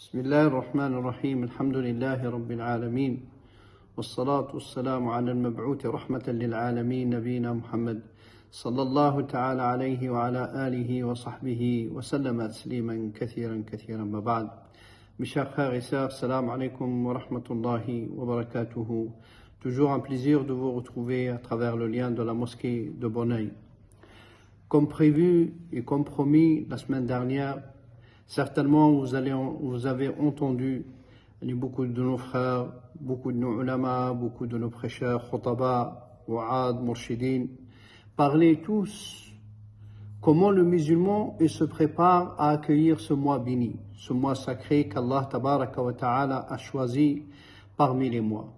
بسم الله الرحمن الرحيم الحمد لله رب العالمين والصلاة والسلام على المبعوث رحمة للعالمين نبينا محمد صلى الله تعالى عليه وعلى آله وصحبه وسلم تسليما كثيرا ما بعد. Mes chers frères et sœurs, salam alaikum wa rahmatullahi wa barakatuhu. Toujours un plaisir de vous retrouver à travers le lien de la mosquée de Bonneuil. Comme prévu et comme promis la semaine dernière, certainement vous avez entendu beaucoup de nos frères, beaucoup de nos ulama, beaucoup de nos prêcheurs, khutaba, wa'ad, murshidin, parler tous comment le musulman se prépare à accueillir ce mois béni, ce mois sacré qu'Allah tabaraka wa ta'ala a choisi parmi les mois.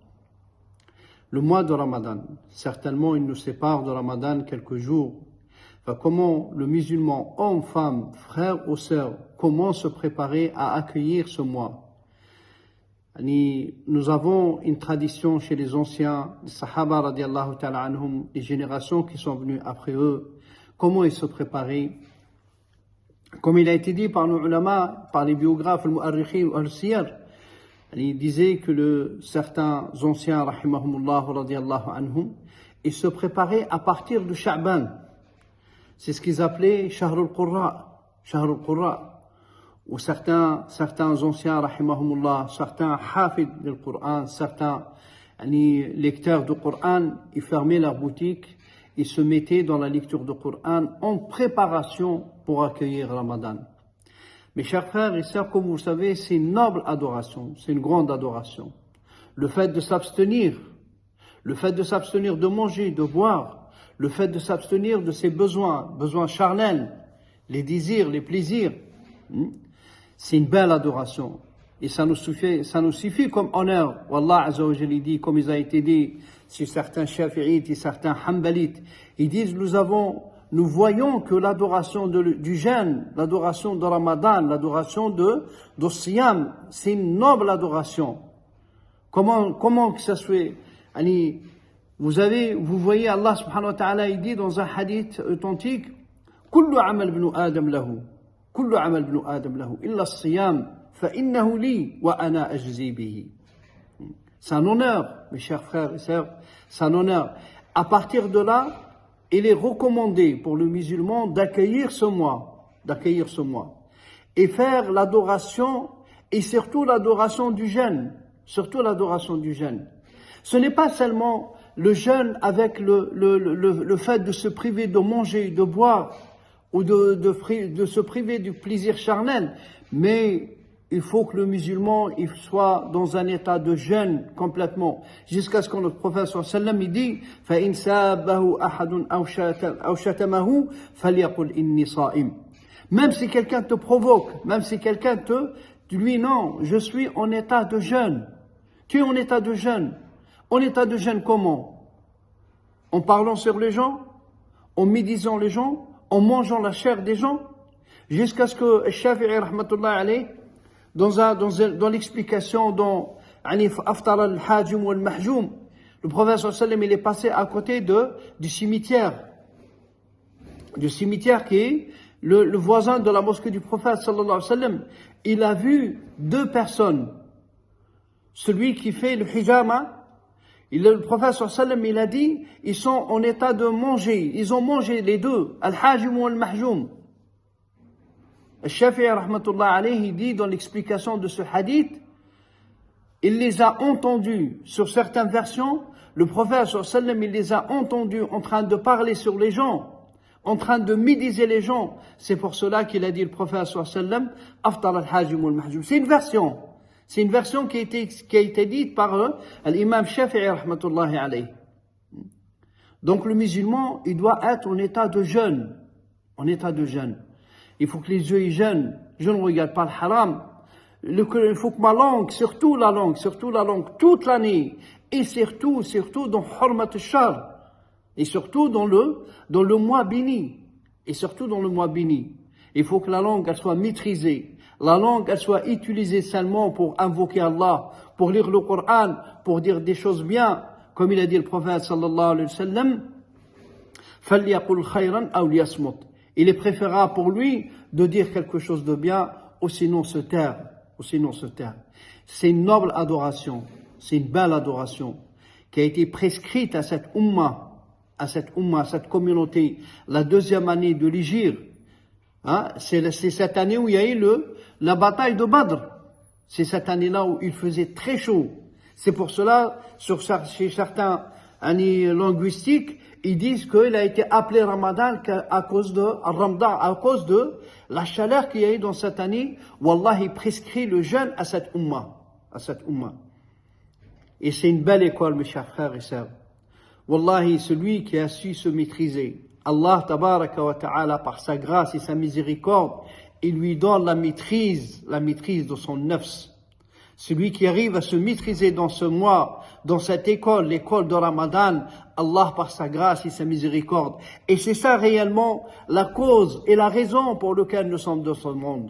Le mois de Ramadan, certainement il nous sépare de Ramadan quelques jours. Comment le musulman, homme, femme, frère ou sœur, comment se préparer à accueillir ce mois. Nous avons une tradition chez les anciens, les Sahaba radiallahu ta'ala anhum, les générations qui sont venues après eux, comment ils se préparaient. Comme il a été dit par nos ulama, par les biographes, le mu'arrikhin ou al-siyar, ils disaient que certains anciens, rahimahumullah radiallahu anhum, ils se préparaient à partir de Sha'ban. C'est ce qu'ils appelaient Shahr al-Qurra, où certains anciens, rahimahumullah, certains hafid du Coran, certains lecteurs du Coran, ils fermaient leur boutique, ils se mettaient dans la lecture du Coran en préparation pour accueillir Ramadan. Mes chers frères et sœurs, comme vous le savez, c'est une noble adoration, c'est une grande adoration. Le fait de s'abstenir de manger, de boire, le fait de s'abstenir de ses besoins charnels, les désirs, les plaisirs, c'est une belle adoration. Et ça nous suffit comme honneur. Wallah Azza wa Jalla dit, comme il a été dit, sur certains Shafi'ites et certains Hanbalites, ils disent, nous voyons que l'adoration du jeûne, l'adoration de Ramadan, l'adoration de Siyam, c'est une noble adoration. Comment que ça se fait? Vous voyez Allah subhanahu wa ta'ala, il dit dans un hadith authentique, Kullu amal ibn Adam lahu, illa as-siyam, fa innahu li wa ana ajzi bihi. C'est un honneur, mes chers frères et sœurs, c'est un honneur. À partir de là, il est recommandé pour le musulman d'accueillir ce mois, et faire l'adoration, et surtout l'adoration du jeûne, Ce n'est pas seulement le jeûne avec le fait de se priver de manger, de boire, ou de se priver du plaisir charnel, mais il faut que le musulman il soit dans un état de jeûne complètement, jusqu'à ce que notre prophète sallallahu alayhi wa sallam dit فَإِنْ سَابَهُ أَحَدٌ أَوْ شَتَمَهُ فَلْيَقُلْ إِنِّي صَائِمٌ. Même si quelqu'un te provoque, même si quelqu'un tu lui non, je suis en état de jeûne. Tu es en état de jeûne. En état de jeûne comment? En parlant sur les gens, en médisant les gens, en mangeant la chair des gens, jusqu'à ce que Shafi'i rahmatullah alayh, dans l'explication dans Aftar al-Hajim wal-Mahjoum, le prophète sallallahu alayhi wa sallam, il est passé à côté du cimetière qui est le voisin de la mosquée du prophète sallallahu alayhi wa sallam. Il a vu deux personnes, celui qui fait le hijama. Le prophète sallallahu alayhi wa sallam, il a dit, ils sont en état de manger. Ils ont mangé les deux, al-hajim ou al-mahjoum. Al-Shafi'i rahmatullah alayhi dit dans l'explication de ce hadith, il les a entendus sur certaines versions. Le prophète sallallahu alayhi wa sallam, il les a entendus en train de parler sur les gens, en train de médiser les gens. C'est pour cela qu'il a dit le prophète sallallahu alayhi wa sallam, aftar al-hajim ou al-mahjoum. C'est une version. C'est une version qui a été dite par l'imam Shafi'i rahmatullahi alayhi. Donc le musulman, il doit être en état de jeûne. Il faut que les yeux y jeûnent. Je ne regarde pas le haram. Il faut que ma langue, surtout la langue, toute l'année, et surtout dans Hurmat al-Shahr, et surtout dans le mois béni. Il faut que la langue, elle soit maîtrisée. La langue, elle soit utilisée seulement pour invoquer Allah, pour lire le Coran, pour dire des choses bien. Comme il a dit le prophète sallallahu alayhi wa sallam, فَلْيَقُلْ خَيْرًا أَوْ لِيَصْمُتْ. Il est préférable pour lui de dire quelque chose de bien ou sinon se taire. ou sinon se taire. C'est une noble adoration, c'est une belle adoration qui a été prescrite à cette cette communauté, la deuxième année de l'Hégire. Hein, c'est cette année où il y a eu la bataille de Badr. C'est cette année-là où il faisait très chaud. C'est pour cela, chez certains linguistiques, ils disent qu'il a été appelé Ramadan à cause de la chaleur qu'il y a eu dans cette année, où Allah il prescrit le jeûne à cette umma. Et c'est une belle école, mes chers frères et sœurs. Wallahi, celui qui a su se maîtriser, Allah tabaraka wa ta'ala, par sa grâce et sa miséricorde, il lui donne la maîtrise de son nafs. Celui qui arrive à se maîtriser dans ce mois, dans cette école, l'école de Ramadan, Allah par sa grâce et sa miséricorde. Et c'est ça réellement la cause et la raison pour laquelle nous sommes dans ce monde.